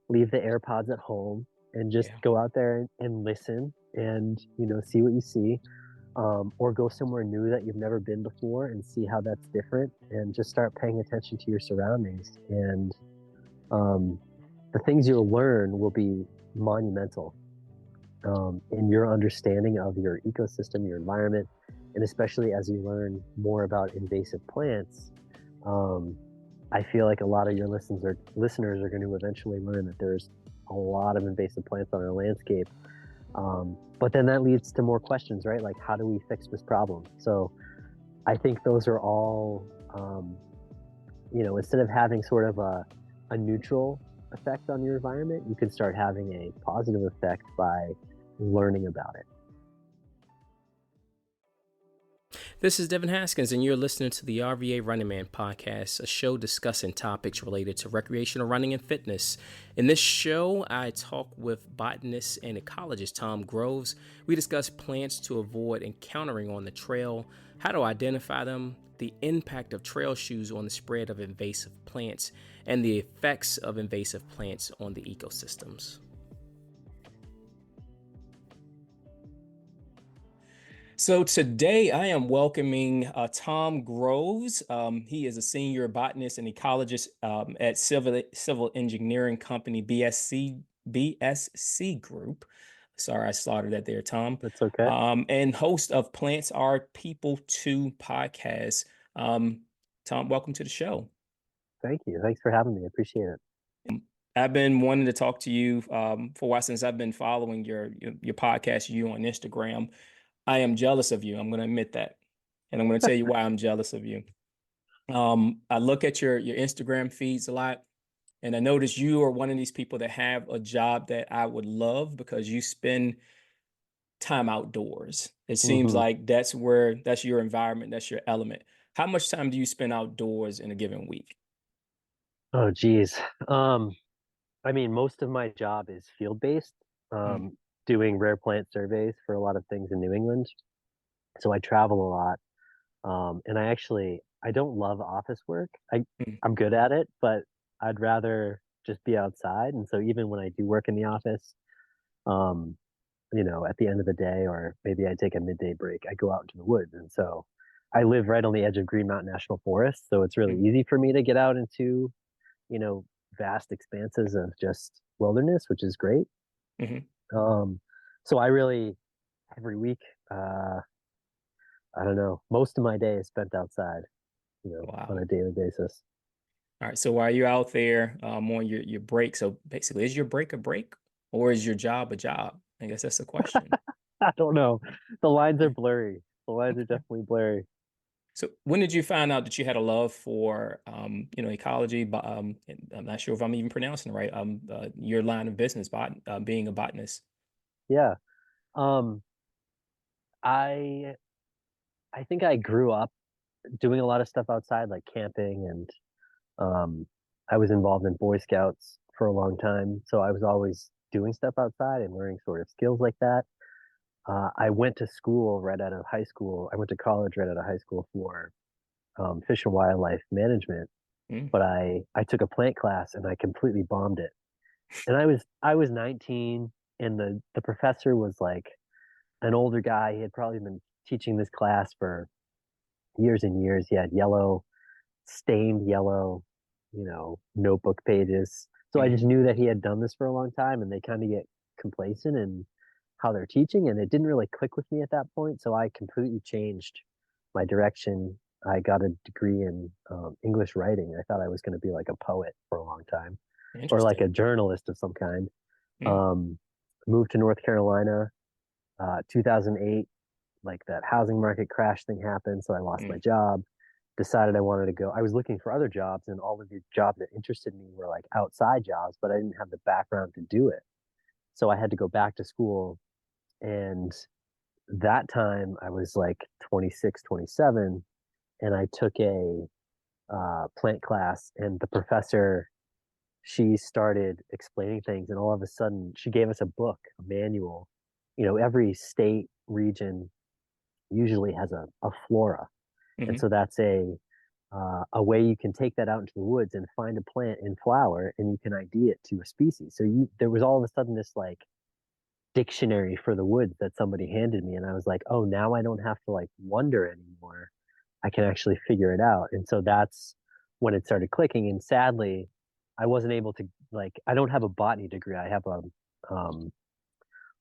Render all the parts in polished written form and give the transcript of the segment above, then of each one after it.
leave the AirPods at home and just Yeah. go out there and listen and, see what you see, or go somewhere new that you've never been before and see how that's different and just start paying attention to your surroundings. And um, the things you'll learn will be monumental in your understanding of your ecosystem, your environment, and especially as you learn more about invasive plants. Um, I feel like a lot of your listeners are going to eventually learn that there's a lot of invasive plants on our landscape. But then that leads to more questions, right? Like, how do we fix this problem? So I think those are all, instead of having sort of a neutral effect on your environment, you can start having a positive effect by learning about it. This is Devin Haskins, and you're listening to the RVA Running Man podcast, a show discussing topics related to recreational running and fitness. In this show, I talk with botanist and ecologist Tom Groves. We discuss plants to avoid encountering on the trail, how to identify them, the impact of trail shoes on the spread of invasive plants, and the effects of invasive plants on the ecosystems. So today I am welcoming Tom Groves. He is a senior botanist and ecologist at civil engineering company BSC Group. Sorry, I slaughtered that there, Tom. That's okay. And host of Plants Are People Too podcast. Tom, welcome to the show. Thank you. Thanks for having me. I appreciate it. I've been wanting to talk to you for a while since I've been following your podcast, you on Instagram. I am jealous of you. I'm going to admit that. And I'm going to tell you why I'm jealous of you. I look at your Instagram feeds a lot, and I notice you are one of these people that have a job that I would love because you spend time outdoors. It seems Hmm. like that's your environment, that's your element. How much time do you spend outdoors in a given week? Oh, geez. I mean, most of my job is field based, Mm, doing rare plant surveys for a lot of things in New England. So I travel a lot. And I don't love office work. mm, I'm good at it, but I'd rather just be outside. And so even when I do work in the office, um, at the end of the day, or maybe I take a midday break, I go out into the woods. And so I live right on the edge of Green Mountain National Forest. So it's really mm, easy for me to get out into, you know, vast expanses of just wilderness, which is great. mhm. Um, so I really, every week, uh, I don't know, most of my day is spent outside, on Wow. a daily basis. All right. So while you're out there on your break, so basically, is your break a break or is your job a job? I guess that's the question. I don't know. The lines are Yeah. blurry. The lines are Okay. definitely blurry. So when did you find out that you had a love for, ecology? But I'm not sure if I'm even pronouncing it right. Your line of business, being a botanist. Yeah. Um, I I think I grew up doing a lot of stuff outside, like camping, and I was involved in Boy Scouts for a long time. So I was always doing stuff outside and learning sort of skills like that. I went to school right out of high school. I went to college right out of high school for fish and wildlife management, Mm, but I took a plant class and I completely bombed it. And I was 19, and the professor was like an older guy. He had probably been teaching this class for years and years. He had stained yellow, notebook pages. So I just mm, knew that he had done this for a long time, and they kind of get complacent in how they're teaching, and it didn't really click with me at that point. So I completely changed my direction. I got a degree in English writing. I thought I was going to be like a poet for a long time, or like a interesting. journalist of some kind. Mm, Um, Moved to North Carolina, 2008. Like that housing market crash thing happened, so I lost my mm, job. Decided I wanted to go. I was looking for other jobs, and all of the jobs that interested me were like outside jobs, but I didn't have the background to do it. So I had to go back to school. And that time I was like 26, 27, and I took a plant class, and the professor, she started explaining things, and all of a sudden she gave us a book, a manual. Every state region usually has a flora. And mhm, so that's a way you can take that out into the woods and find a plant in flower, and you can ID it to a species. So there was all of a sudden this like dictionary for the woods that somebody handed me, and I was like, oh, now I don't have to like wonder anymore. I can actually figure it out. And so that's when it started clicking. And sadly, I wasn't able to like I don't have a botany degree. I have a um,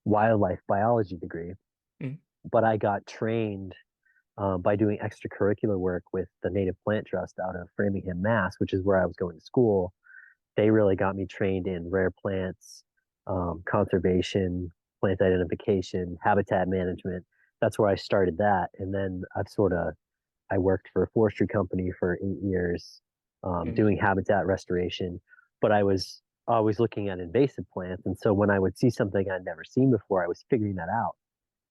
wildlife biology degree, Mm. but I got trained by doing extracurricular work with the Native Plant Trust out of Framingham, Mass, which is where I was going to school. They really got me trained in rare plants, conservation, plant identification, habitat management. That's where I started that. And then I worked for a forestry company for 8 years, Mm. doing habitat restoration, but I was always looking at invasive plants. And so when I would see something I'd never seen before, I was figuring that out.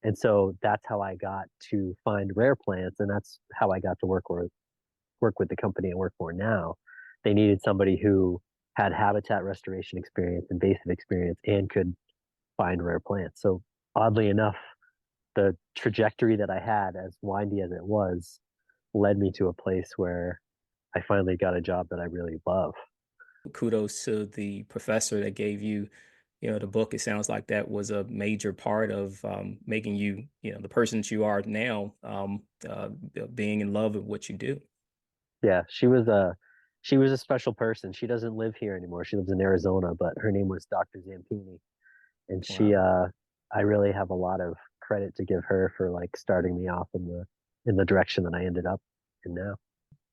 And so that's how I got to find rare plants, and that's how I got to work with the company I work for now. They needed somebody who had habitat restoration experience, invasive experience, and could find rare plants. So oddly enough, the trajectory that I had, as windy as it was, led me to a place where I finally got a job that I really love. Kudos to the professor that gave you, the book. It sounds like that was a major part of making you, the person that you are now, being in love with what you do. Yeah, she was a special person. She doesn't live here anymore. She lives in Arizona, but her name was Dr. Zampini. And Wow. I really have a lot of credit to give her for like starting me off in the direction that I ended up in now.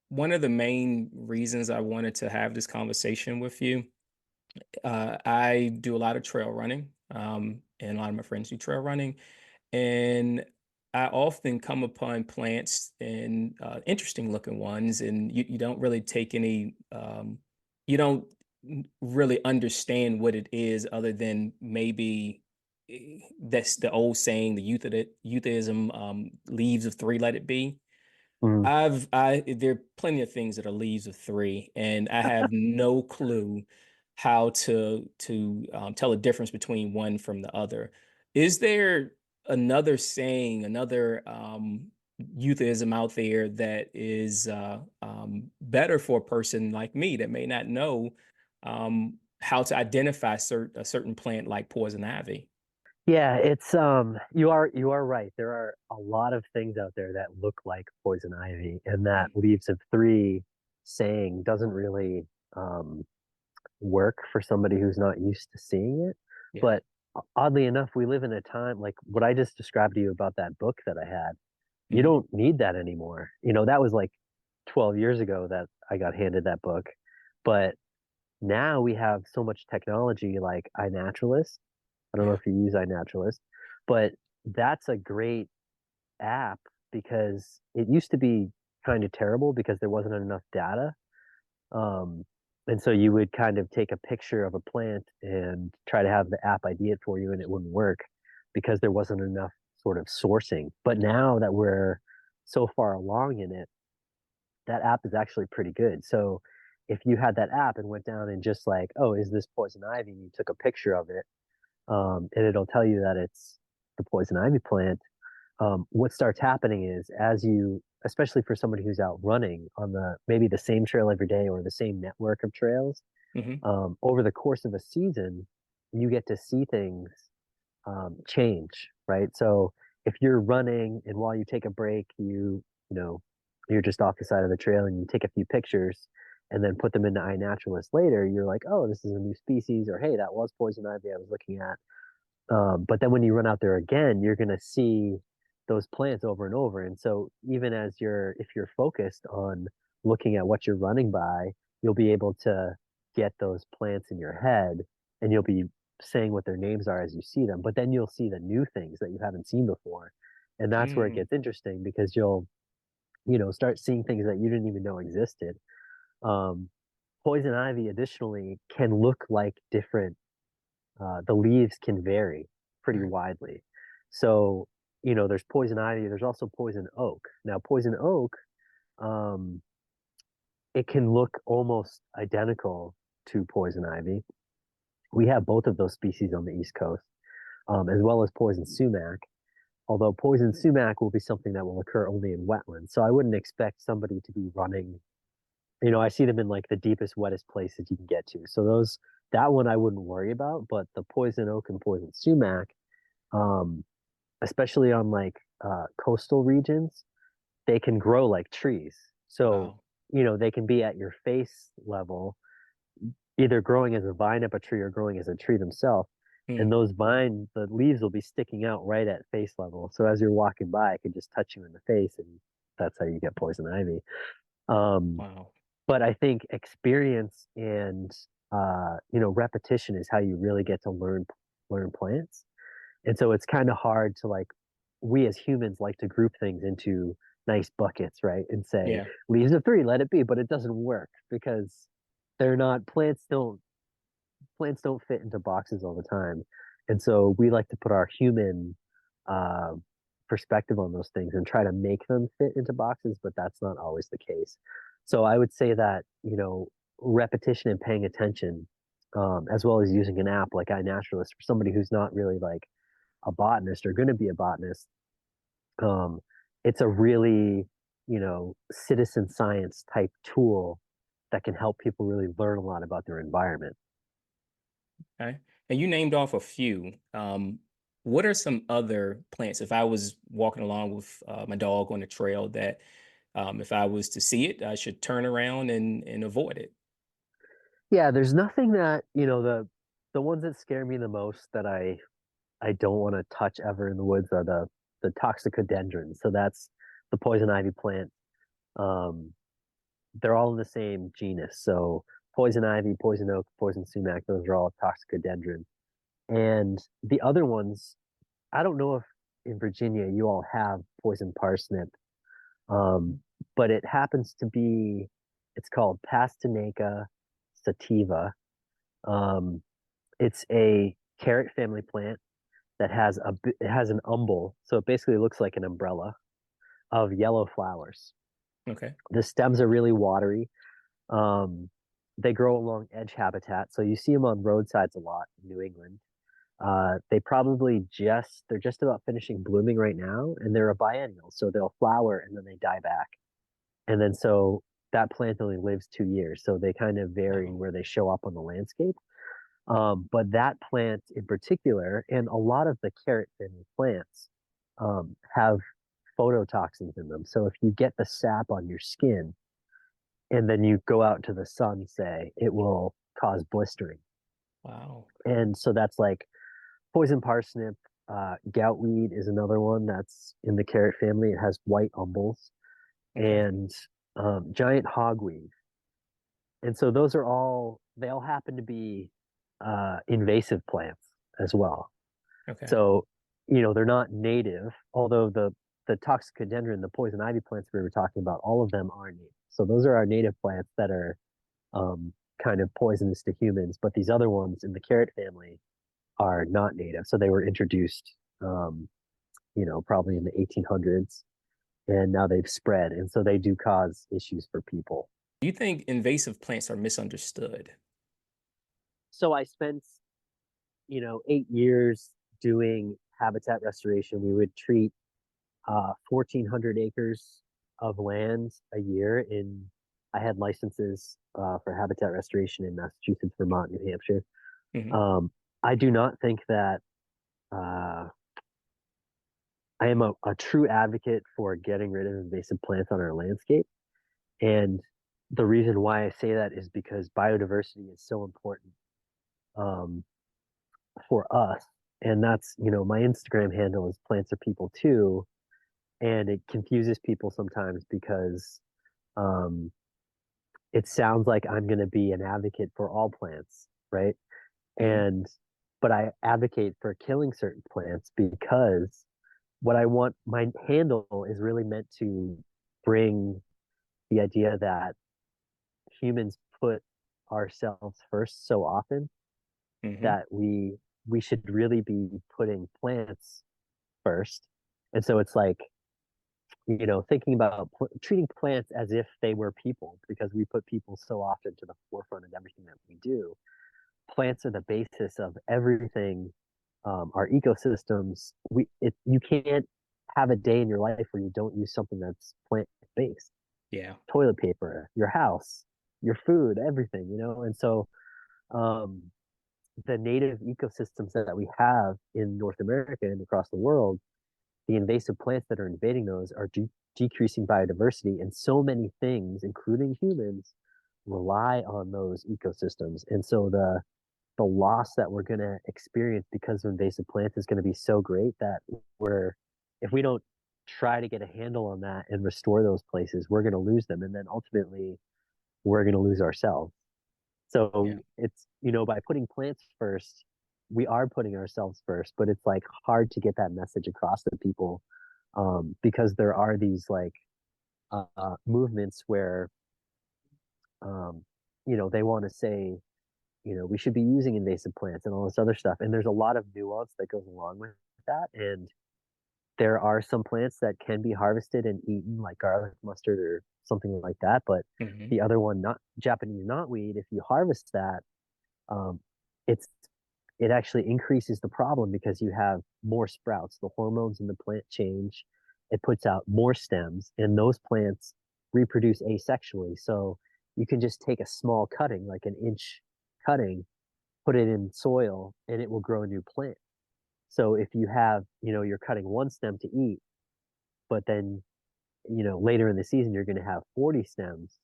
One of the main reasons I wanted to have this conversation with you, I do a lot of trail running, and a lot of my friends do trail running. And I often come upon plants and interesting looking ones, and you don't really take any, you don't really understand what it is other than maybe that's the old saying, the euthyism, leaves of three, let it be. Mm. There are plenty of things that are leaves of three, and I have no clue how to tell a difference between one from the other. Is there another saying, another euphemism out there that is better for a person like me that may not know how to identify a certain plant like poison ivy? Yeah, it's you are right. There are a lot of things out there that look like poison ivy, and that Mm. leaves of three saying doesn't really um work for somebody who's not used to seeing it. Yeah. But oddly enough, we live in a time like what I just described to you about that book that I had. You Hmm. don't need that anymore. You know, that was like 12 years ago that I got handed that book. But now we have so much technology like iNaturalist. I don't know Yeah. if you use iNaturalist, but that's a great app because it used to be kind of terrible because there wasn't enough data. Um, and so you would kind of take a picture of a plant and try to have the app ID it for you, and it wouldn't work because there wasn't enough sort of sourcing. But now that we're so far along in it, that app is actually pretty good. So if you had that app and went down and just like, oh, is this poison ivy? And you took a picture of it, and it'll tell you that it's the poison ivy plant. What starts happening is as you, especially for somebody who's out running on the maybe the same trail every day or the same network of trails, Hmm. over the course of a season, you get to see things change, right? So if you're running and while you take a break, you know you're just off the side of the trail and you take a few pictures and then put them into iNaturalist later, you're like, oh, this is a new species, or hey, that was poison ivy I was looking at. But then when you run out there again, you're going to see those plants over and over. And so even if you're focused on looking at what you're running by, you'll be able to get those plants in your head and you'll be saying what their names are as you see them. But then you'll see the new things that you haven't seen before. And that's where it Mm. gets interesting because you'll start seeing things that you didn't even know existed. Um, Poison ivy additionally can look like different the leaves can vary pretty Right. widely. So, there's poison ivy, there's also poison oak. Now, poison oak, um, it can look almost identical to poison ivy. We have both of those species on the East Coast, as well as poison sumac. Although poison sumac will be something that will occur only in wetlands. So I wouldn't expect somebody to be running. I see them in like the deepest, wettest places you can get to. So that one I wouldn't worry about, but the poison oak and poison sumac, um, especially on like coastal regions, they can grow like trees. So, Wow. they can be at your face level, either growing as a vine up a tree or growing as a tree themselves. And Mm, the leaves will be sticking out right at face level. So as you're walking by, it can just touch you in the face, and that's how you get poison ivy. Um, wow. but I think experience and repetition is how you really get to learn plants. And so it's kind of hard to like we as humans like to group things into nice buckets, right? And say Yeah. leaves of three, let it be, but it doesn't work because they're not plants don't fit into boxes all the time. And so we like to put our human uh, perspective on those things and try to make them fit into boxes, but that's not always the case. So I would say that, repetition and paying attention, as well as using an app like iNaturalist for somebody who's not really like a botanist or going to be a botanist, um, it's a really, citizen science type tool that can help people really learn a lot about their environment. Okay. And you named off a few. What are some other plants? If I was walking along with my dog on the trail, that if I was to see it, I should turn around and avoid it. Yeah, there's nothing that, the ones that scare me the most that I don't want to touch ever in the woods are the toxicodendrons. So that's the poison ivy plant. Um, they're all in the same genus. So poison ivy, poison oak, poison sumac, those are all toxicodendron. And the other ones, I don't know if in Virginia you all have poison parsnip, um, but it happens to be, it's called Pastinaca sativa. Um, it's a carrot family plant that it has an umbel, so it basically looks like an umbrella of yellow flowers. Okay. The stems are really watery. Um, they grow along edge habitat, so you see them on roadsides a lot in New England. They're just about finishing blooming right now, and they're a biennial, so they'll flower and then they die back. And then so that plant only lives 2 years, so they kind of vary Wow. where they show up on the landscape. But that plant in particular, and a lot of the carrot family plants, have phototoxins in them. So if you get the sap on your skin and then you go out into the sun, say, it will cause blistering. Wow. And so that's like poison parsnip, goutweed is another one that's in the carrot family. It has white umbels Okay. and giant hogweed. And so they all happen to be invasive plants as well. Okay. So, they're not native, although the toxicodendron, the poison ivy plants we were talking about, all of them are native. So those are our native plants that are kind of poisonous to humans, but these other ones in the carrot family are not native. So they were introduced, probably in the 1800s, and now they've spread, and so they do cause issues for people. Do you think invasive plants are misunderstood? So I spent, 8 years doing habitat restoration. We would treat 1,400 acres of land a year I had licenses for habitat restoration in Massachusetts, Vermont, New Hampshire. Hmm. Um, I do not think that uh, I am a true advocate for getting rid of invasive plants on our landscape. And the reason why I say that is because biodiversity is so important um, for us. And that's, my Instagram handle is plants are people too. And it confuses people sometimes because um, it sounds like I'm going to be an advocate for all plants, right? Hmm. And but I advocate for killing certain plants because what I want my handle is really meant to bring the idea that humans put ourselves first so often Hmm. that we should really be putting plants first. And so it's like, thinking about treating plants as if they were people because we put people so often to the forefront of everything that we do. Plants are the basis of everything. Our ecosystems, you can't have a day in your life where you don't use something that's plant based. Yeah. Toilet paper, your house, your food, everything, you know? And so, um, the native ecosystems that we have in North America and across the world, the invasive plants that are invading those are decreasing biodiversity, and so many things, including humans, rely on those ecosystems. And so the loss that we're going to experience because of invasive plants is going to be so great that we're if we don't try to get a handle on that and restore those places, we're going to lose them, and then ultimately we're going to lose ourselves. Yeah. So it's, by putting plants first, we are putting ourselves first, but it's like hard to get that message across to people, because there are these like movements where, um, they want to say, we should be using invasive plants and all this other stuff. And there's a lot of nuance that goes along with that. And there are some plants that can be harvested and eaten, like garlic mustard or something like that. But Hmm. the other one, not Japanese knotweed, if you harvest that, um, it's it actually increases the problem because you have more sprouts. The hormones in the plant change. It puts out more stems, and those plants reproduce asexually. So you can just take a small cutting, like an inch cutting, put it in soil, and it will grow a new plant. So if you have, you're cutting one stem to eat, but then, later in the season, you're going to have 40 stems.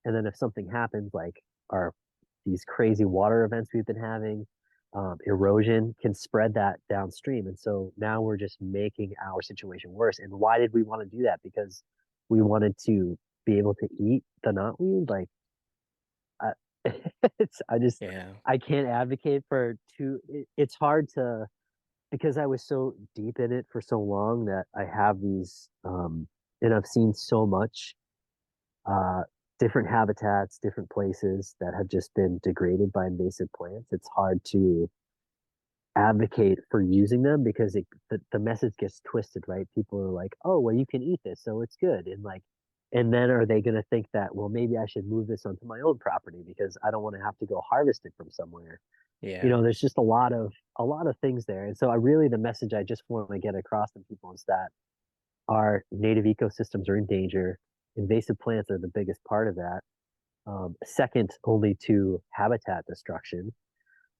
And then if something happens, like our these crazy water events we've been having, erosion can spread that downstream. And so now we're just making our situation worse. And why did we want to do that? Because we wanted to be able to eat the knotweed. Like, I, I just, Yeah. I can't advocate for it's hard to, because I was so deep in it for so long that I have these, and I've seen so much, uh, different habitats, different places that have just been degraded by invasive plants. It's hard to advocate for using them because the message gets twisted, right? People are like, "Oh, well, you can eat this, so it's good," and like, and then are they going to think that, well, maybe I should move this onto my own property because I don't want to have to go harvest it from somewhere. Yeah. There's just a lot of things there, and so I really the message I just want to get across to people is that our native ecosystems are in danger. Invasive plants are the biggest part of that, second only to habitat destruction,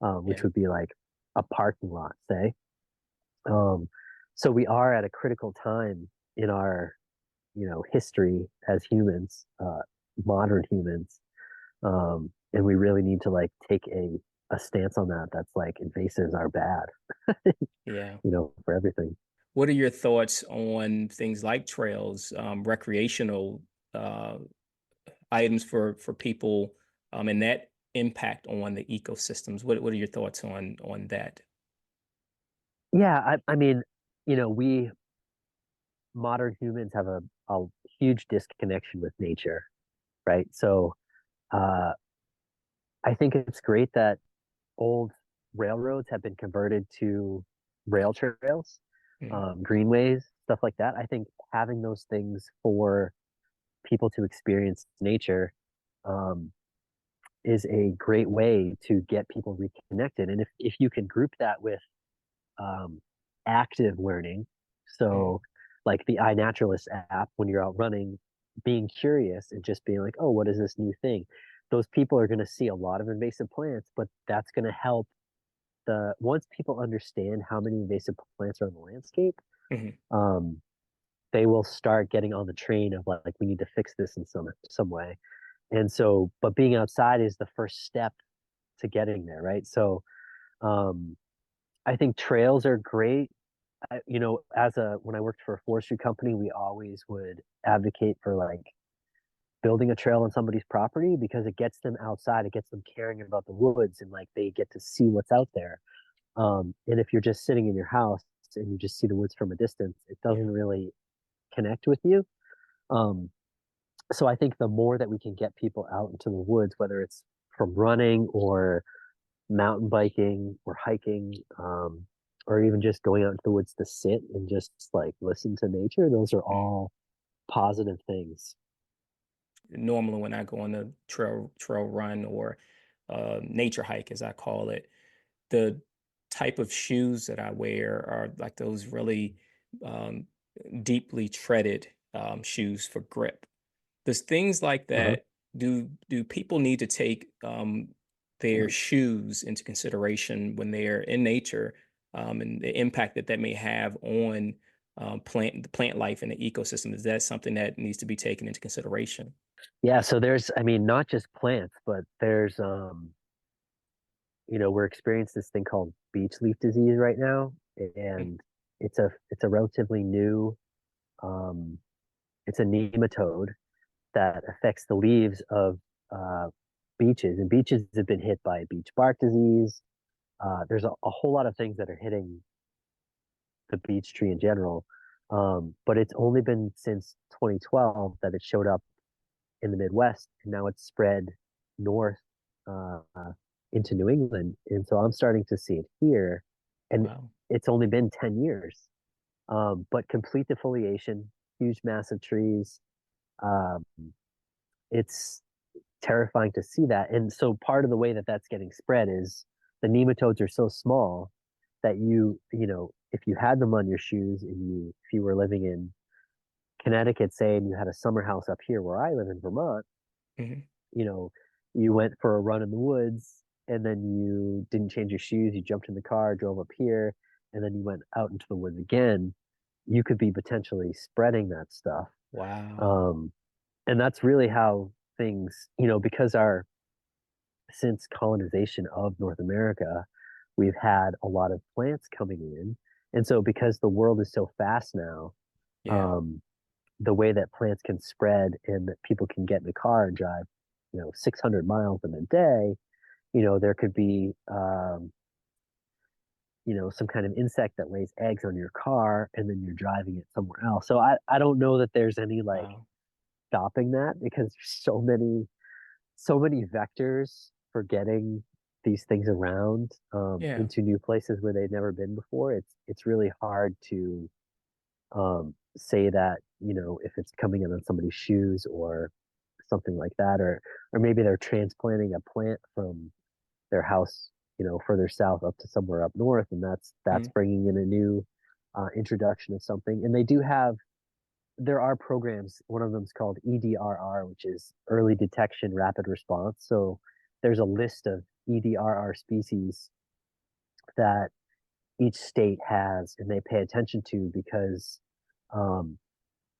which Yeah. would be like a parking lot, say. Um, so we are at a critical time in our, history as humans, modern humans, and we really need to like take a stance on that. That's like invasives are bad, Yeah. for everything. What are your thoughts on things like trails, recreational uh, items for people, and that impact on the ecosystems? What are your thoughts on that? Yeah, I mean, we modern humans have a huge disconnection with nature, right? So uh, I think it's great that old railroads have been converted to rail trails, Mm. greenways, stuff like that. I think having those things for people to experience nature, um, is a great way to get people reconnected. And if you can group that with, um, active learning, Mm. so like the iNaturalist app, when you're out running, being curious and just being like, oh, what is this new thing? Those people are going to see a lot of invasive plants, but that's going to help once people understand how many invasive plants are in the landscape, Mhm. um, they will start getting on the train of like we need to fix this in some way. And so, but being outside is the first step to getting there, right? So, um, I think trails are great. When I worked for a forestry company, we always would advocate for like building a trail on somebody's property because it gets them outside, it gets them caring about the woods, and like they get to see what's out there. And if you're just sitting in your house and you just see the woods from a distance, it Yeah. doesn't really connect with you. Um, so I think the more that we can get people out into the woods, whether it's from running or mountain biking or hiking, or even just going out into the woods to sit and just like listen to nature, those are Mm. all positive things. Normally, when I go on a trail run or nature hike, as I call it, the type of shoes that I wear are like those really um, deeply treaded shoes for grip. Does things like Uh-huh. that do people need to take their shoes into consideration when they're in nature, and the impact that that may have on the plant life and the ecosystem? Is that something that needs to be taken into consideration? Yeah, so there's, I mean, not just plants, but there's, we're experiencing this thing called beach leaf disease right now, Mm. and it's a relatively new, um, it's a nematode that affects the leaves of uh, beaches, and beaches have been hit by beach bark disease. There's a whole lot of things that are hitting the beech tree in general, but it's only been since 2012 that it showed up in the Midwest, and now it's spread north uh, into New England. And so I'm starting to see it here, and Wow. it's only been 10 years. But complete defoliation, huge, massive trees. Um, it's terrifying to see that. And so part of the way that that's getting spread is the nematodes are so small that if you had them on your shoes and if you were living in Connecticut, say, and you had a summer house up here where I live in Vermont, Hmm. you know, you went for a run in the woods and then you didn't change your shoes, you jumped in the car, drove up here, and then you went out into the woods again, you could be potentially spreading that stuff. Wow. Um, and that's really how things, because since colonization of North America, we've had a lot of plants coming in. And so because the world is so fast now, Yeah. um, the way that plants can spread and that people can get in the car and drive, 600 miles in a day, there could be, some kind of insect that lays eggs on your car and then you're driving it somewhere else. So I don't know that there's any like Wow. stopping that because there's so many vectors for getting these things around Yeah. into new places where they've never been before. It's really hard to say that if it's coming in on somebody's shoes or something like that, or maybe they're transplanting a plant from their house further south up to somewhere up north, and that's Mm. bringing in a new introduction of something. And there are programs. One of them is called EDRR, which is Early Detection Rapid Response. So there's a list of EDRR species that each state has and they pay attention to because, um,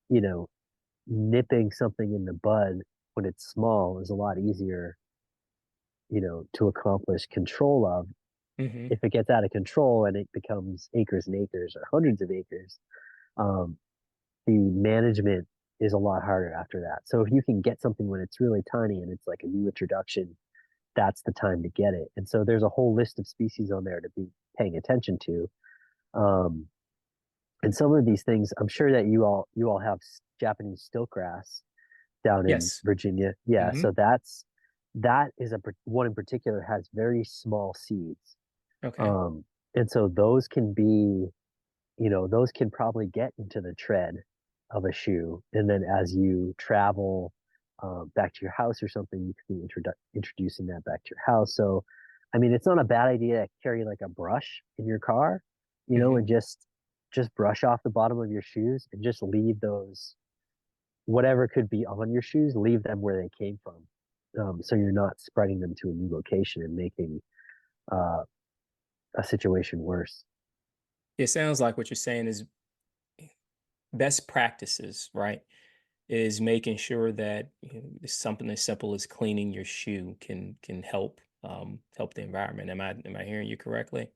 you know, nipping something in the bud when it's small is a lot easier, to accomplish control of. Hmm. If it gets out of control and it becomes acres and acres or hundreds of acres, um, the management is a lot harder after that. So if you can get something when it's really tiny and it's like a new introduction, that's the time to get it. And so there's a whole list of species on there to be paying attention to. Um, and some of these things, I'm sure that you all have Japanese stiltgrass down in Yes. Virginia. Yeah, Hmm. so that is one in particular has very small seeds. Okay. Um, and so those can probably get into the tread of a shoe. And then as you travel back to your house or something, you can be introducing that back to your house. So, I mean, it's not a bad idea to carry like a brush in your car, Hmm. and just brush off the bottom of your shoes and just leave those, whatever could be on your shoes, leave them where they came from. So you're not spreading them to a new location and making uh, a situation worse. It sounds like what you're saying is best practices, right? Is making sure that something as simple as cleaning your shoe can help the environment. Am I hearing you correctly?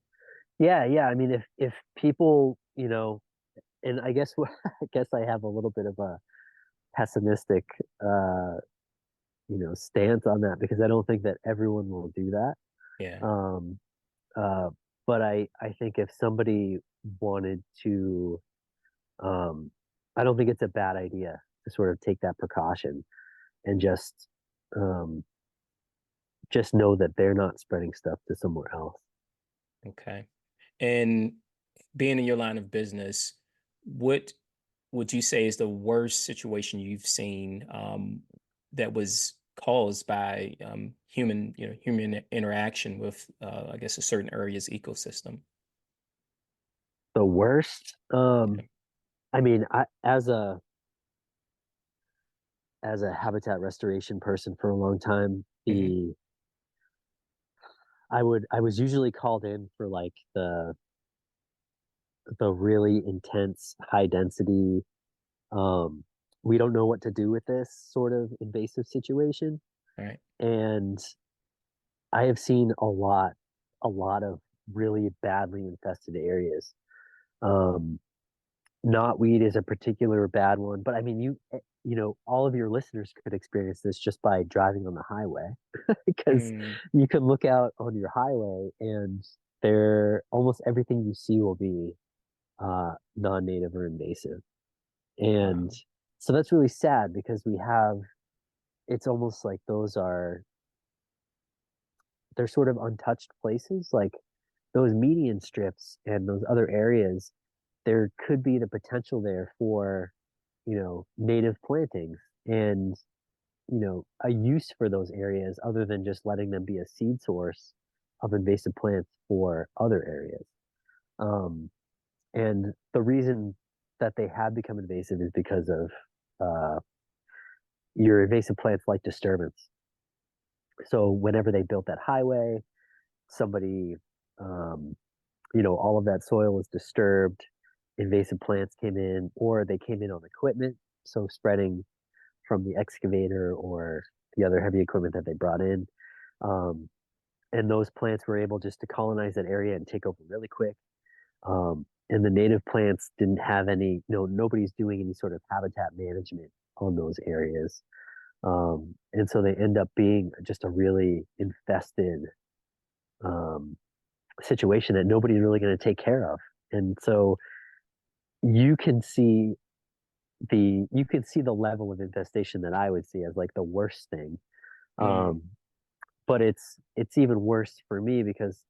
Yeah, yeah. I mean, if people, and I guess I guess I have a little bit of a pessimistic, uh, stance on that because I don't think that everyone will do that. Yeah. Um, uh, but I think if somebody wanted to, um, I don't think it's a bad idea to sort of take that precaution and um, just know that they're not spreading stuff to somewhere else. Okay. And being in your line of business, what would you say is the worst situation you've seen that was caused by human interaction with, I guess, a certain area's ecosystem? The worst, Yeah. I mean, I as a as a habitat restoration person for a long time, Hmm. the I was usually called in for like the really intense high density um we don't know what to do with this sort of invasive situation. All right. And I have seen a lot of really badly infested areas. Um, Knotweed is a particular bad one, but I mean, you know, all of your listeners could experience this just by driving on the highway, because Mm. you can look out on your highway and there almost everything you see will be non-native or invasive. And Wow. so that's really sad because it's almost like they're sort of untouched places. Like those median strips and those other areas, there could be the potential there for, you know, native plantings and, you know, a use for those areas other than just letting them be a seed source of invasive plants for other areas. Um, and the reason that they have become invasive is because of uh, your invasive plants like disturbance. So whenever they built that highway, somebody, um, you know, all of that soil was disturbed, invasive plants came in, or they came in on equipment, so spreading from the excavator or the other heavy equipment that they brought in. Um, and those plants were able just to colonize that area and take over really quick. And the native plants didn't have any, you know, nobody's doing any sort of habitat management on those areas. And so they end up being just a really infested um, situation that nobody's really going to take care of. And so you can see you can see the level of infestation that I would see as like the worst thing. Mm. Um, but it's even worse for me because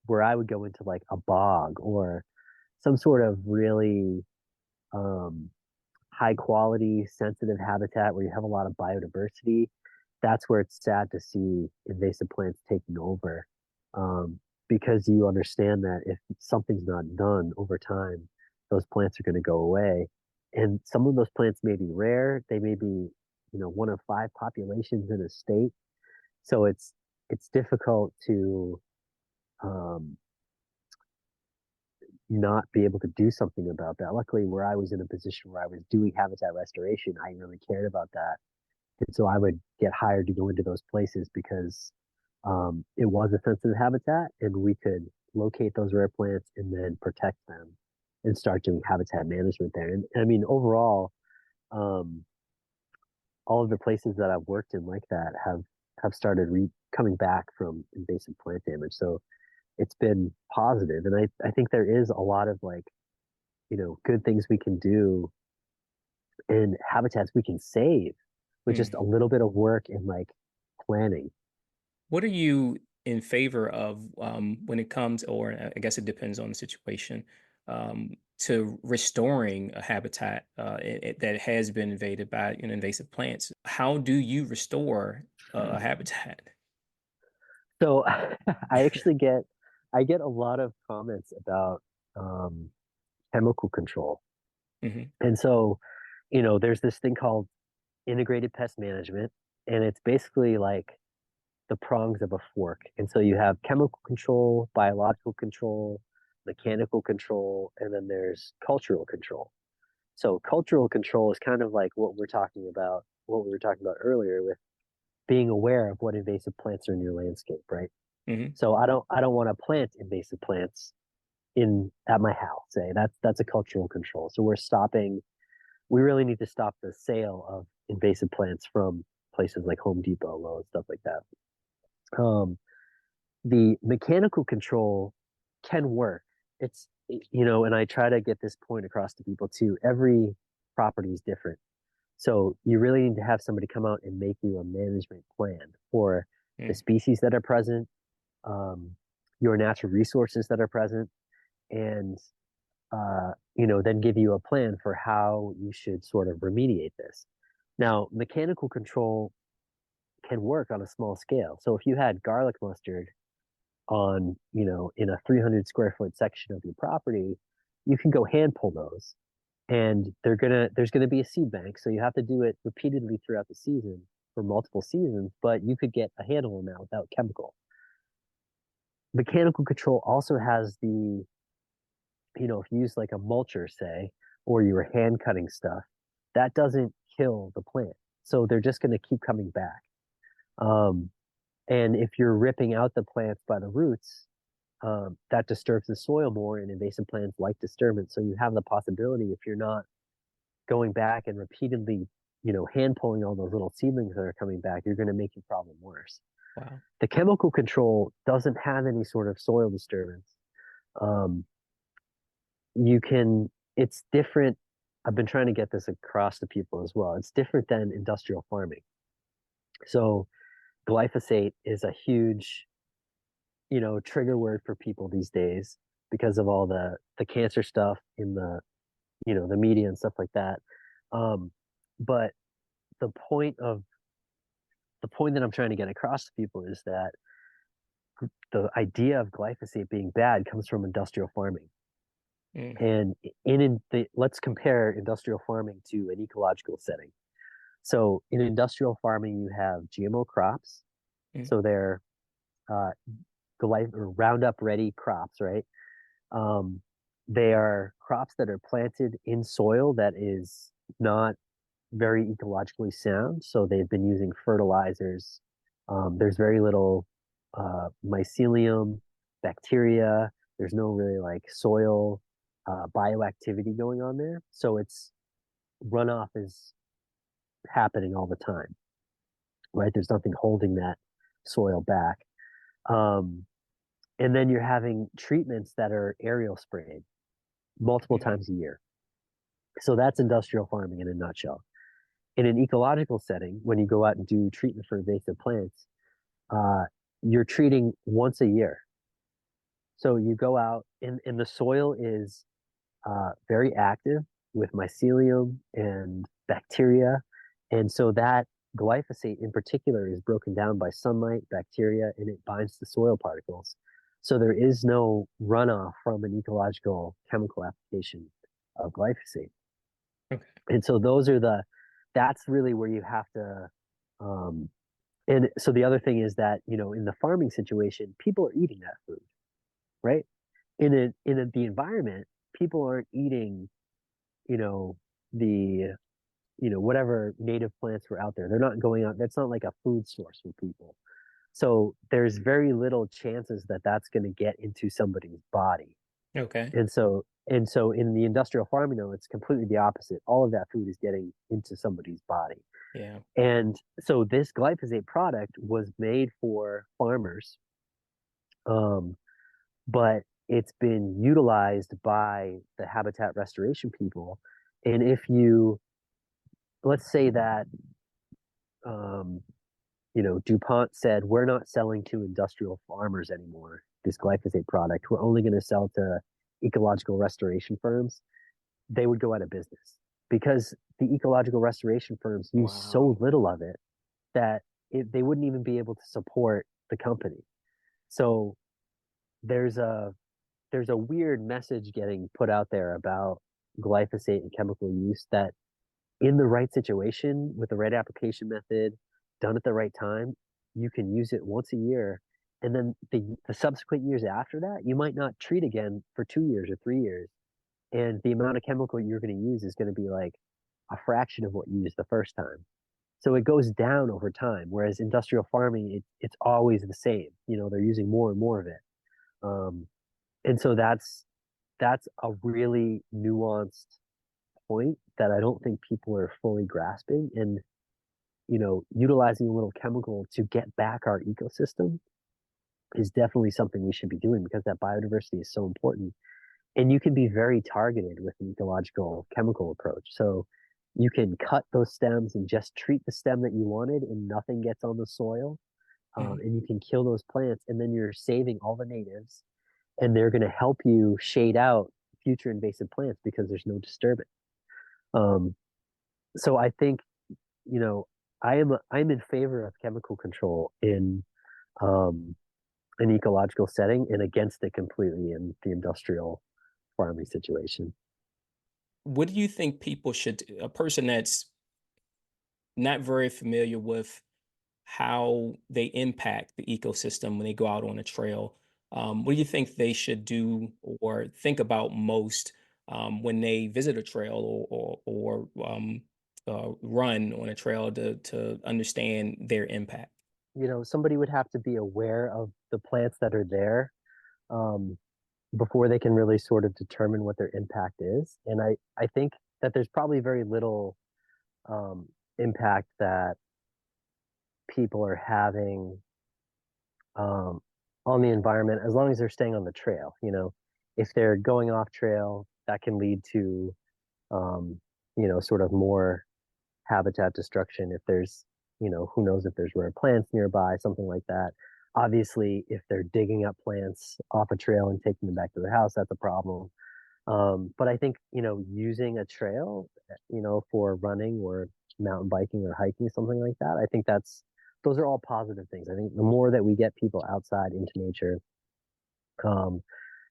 where I would go into like a bog or some sort of really um, high quality sensitive habitat where you have a lot of biodiversity, that's where it's sad to see invasive plants taking over. Um, because you understand that if something's not done over time, those plants are going to go away. And some of those plants may be rare. They may be, you know, one of five populations in a state. So it's difficult to um, not be able to do something about that. Luckily, where I was in a position where I was doing habitat restoration, I really cared about that. And so I would get hired to go into those places because it was a sensitive habitat and we could locate those rare plants and then protect them and start doing habitat management there. And I mean, overall, um, all of the places that I've worked in like that have started coming back from invasive plant damage. So it's been positive. And I think there is a lot of like, you know, good things we can do and habitats we can save with just Mm. a little bit of work and like planning. What are you in favor of when it comes, or I guess it depends on the situation, to restoring a habitat that has been invaded by invasive plants? How do you restore a habitat? So I actually I get a lot of comments about um, chemical control. Hmm. And so, you know, there's this thing called integrated pest management, and it's basically like the prongs of a fork. And so you have chemical control, biological control, mechanical control, and then there's cultural control. So cultural control is kind of like what we were talking about earlier with being aware of what invasive plants are in your landscape, right? Hmm. So I don't want to plant invasive plants in at my house. Say that's a cultural control. So we really need to stop the sale of invasive plants from places like Home Depot, Lowe's, stuff like that. Um, the mechanical control can work. You know, and I try to get this point across to people too. Every property is different. So you really need to have somebody come out and make you a management plan for the Mm. species that are present, um, your natural resources that are present, and you know, then give you a plan for how you should sort of remediate this. Now, mechanical control can work on a small scale. So if you had garlic mustard on, you know, in a 300 square foot section of your property, you can go hand pull those and there's gonna be a seed bank, so you have to do it repeatedly throughout the season for multiple seasons, but you could get a handle on that without chemical. Mechanical control also has the, if you use like a mulcher, say, or you were hand cutting stuff, that doesn't kill the plant. So they're just going to keep coming back. Um, and if you're ripping out the plants by the roots, that disturbs the soil more, and invasive plants like disturbance. So you have the possibility, if you're not going back and repeatedly, hand pulling all those little seedlings that are coming back, you're going to make your problem worse. Wow. The chemical control doesn't have any sort of soil disturbance. Um, it's different. I've been trying to get this across to people as well. It's different than industrial farming. So glyphosate is a huge, trigger word for people these days because of all the cancer stuff in the media and stuff like that. But the point of the point that I'm trying to get across to people is that the idea of glyphosate being bad comes from industrial farming. Mm, And let's compare industrial farming to an ecological setting. So in industrial farming, you have GMO crops. mm, So they're uh, or Roundup ready crops, right? Um, they are crops that are planted in soil that is not very ecologically sound. So they've been using fertilizers. There's very little mycelium, bacteria. There's no really like soil bioactivity going on there. So it's runoff is happening all the time, right? There's nothing holding that soil back. Um, and then you're having treatments that are aerial sprayed multiple mm, times a year. So that's industrial farming in a nutshell. In an ecological setting, when you go out and do treatment for invasive plants, uh, you're treating once a year. So you go out and the soil is very active with mycelium and bacteria. And so that glyphosate in particular is broken down by sunlight, bacteria, and it binds to soil particles. So there is no runoff from an ecological chemical application of glyphosate. okay. And so that's really where you have to, um, and so the other thing is that, in the farming situation, people are eating that food, right? The environment, people aren't eating, you know, the, whatever native plants were out there. They're not going out. That's not like a food source for people. So there's very little chances that that's going to get into somebody's body. Okay. And so in the industrial farming, though, it's completely the opposite. All of that food is getting into somebody's body. Yeah. And so this glyphosate product was made for farmers, um, but it's been utilized by the habitat restoration people. And if you, let's say that, um, DuPont said, we're not selling to industrial farmers anymore, this glyphosate product. We're only going to sell to ecological restoration firms. They would go out of business because the ecological restoration firms use so Wow. little of it that they wouldn't even be able to support the company. So there's a there's a weird message getting put out there about glyphosate and chemical use that in the right situation with the right application method done at the right time, you can use it once a year. And then the subsequent years after that, you might not treat again for 2 years or 3 years. And the amount of chemical you're going to use is going to be like a fraction of what you used the first time. So it goes down over time, whereas industrial farming, it's always the same. They're using more and more of it. Um, and so that's a really nuanced point that I don't think people are fully grasping. And utilizing a little chemical to get back our ecosystem is definitely something we should be doing because that biodiversity is so important. And you can be very targeted with an ecological chemical approach. So you can cut those stems and just treat the stem that you wanted, and nothing gets on the soil. Mm, And you can kill those plants, and then you're saving all the natives, and they're going to help you shade out future invasive plants because there's no disturbance. Um, so I think, you know, I'm in favor of chemical control in um, an ecological setting and against it completely in the industrial farming situation. what do you think people should, a person that's not very familiar with how they impact the ecosystem when they go out on a trail, what do you think they should do or think about most when they visit a trail or run on a trail to understand their impact? Somebody would have to be aware of the plants that are there, um, before they can really sort of determine what their impact is. And I think that there's probably very little um, impact that people are having um, on the environment as long as they're staying on the trail. If they're going off trail, that can lead to sort of more habitat destruction. If there's, who knows if there's rare plants nearby, something like that. Obviously, if they're digging up plants off a trail and taking them back to their house, that's a problem. But I think, using a trail, for running or mountain biking or hiking, something like that, I think those are all positive things. I think the more that we get people outside into nature, um,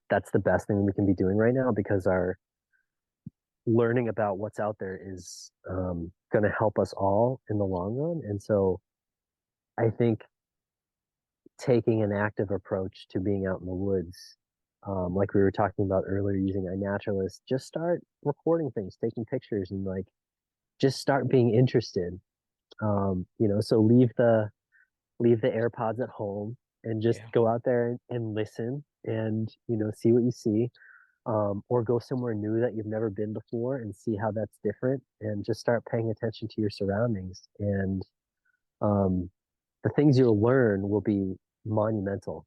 that's the best thing we can be doing right now because our learning about what's out there is going to help us all in the long run. And so I think taking an active approach to being out in the woods, like we were talking about earlier, using iNaturalist, just start recording things, taking pictures, and like just start being interested. So leave the AirPods at home and just Yeah. go out there and listen and see what you see. Or go somewhere new that you've never been before and see how that's different, and just start paying attention to your surroundings. And um, the things you'll learn will be monumental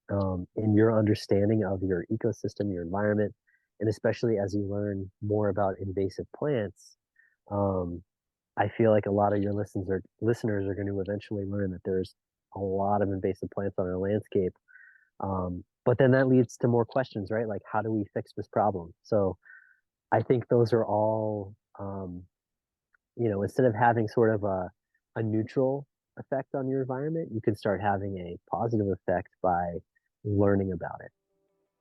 in your understanding of your ecosystem, your environment, and especially as you learn more about invasive plants. Um, I feel like a lot of your listeners are going to eventually learn that there's a lot of invasive plants on our landscape. But then that leads to more questions, right? Like, how do we fix this problem? So I think those are all, instead of having sort of a neutral effect on your environment, you can start having a positive effect by learning about it.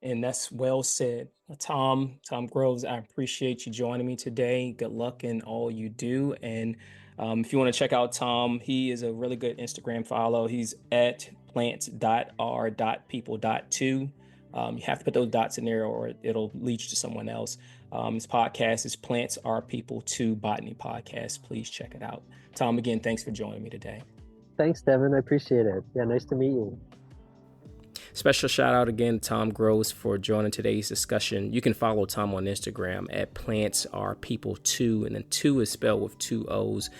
And that's well said. Tom Groves, I appreciate you joining me today. Good luck in all you do. And if you want to check out Tom, he is a really good Instagram follow. He's at plants.r.people.2. You have to put those dots in there or it'll lead you to someone else. His podcast is Plants Are People 2 Botany Podcast. Please check it out. Tom, again, thanks for joining me today. Thanks, Devin. I appreciate it. Yeah, nice to meet you. Special shout out again to Tom Groves for joining today's discussion. You can follow Tom on Instagram at plantsarepeople2, and then 2 is spelled with 2 O's.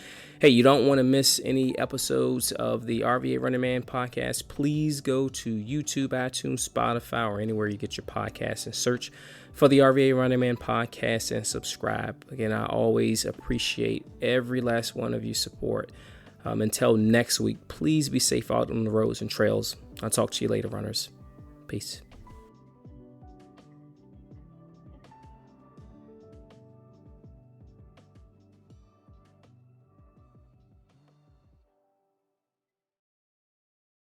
Hey, you don't want to miss any episodes of the RVA Running Man podcast. Please go to YouTube, iTunes, Spotify, or anywhere you get your podcasts and search for the RVA Running Man podcast and subscribe. Again, I always appreciate every last one of you support. Until next week, please be safe out on the roads and trails. I'll talk to you later, runners. Peace.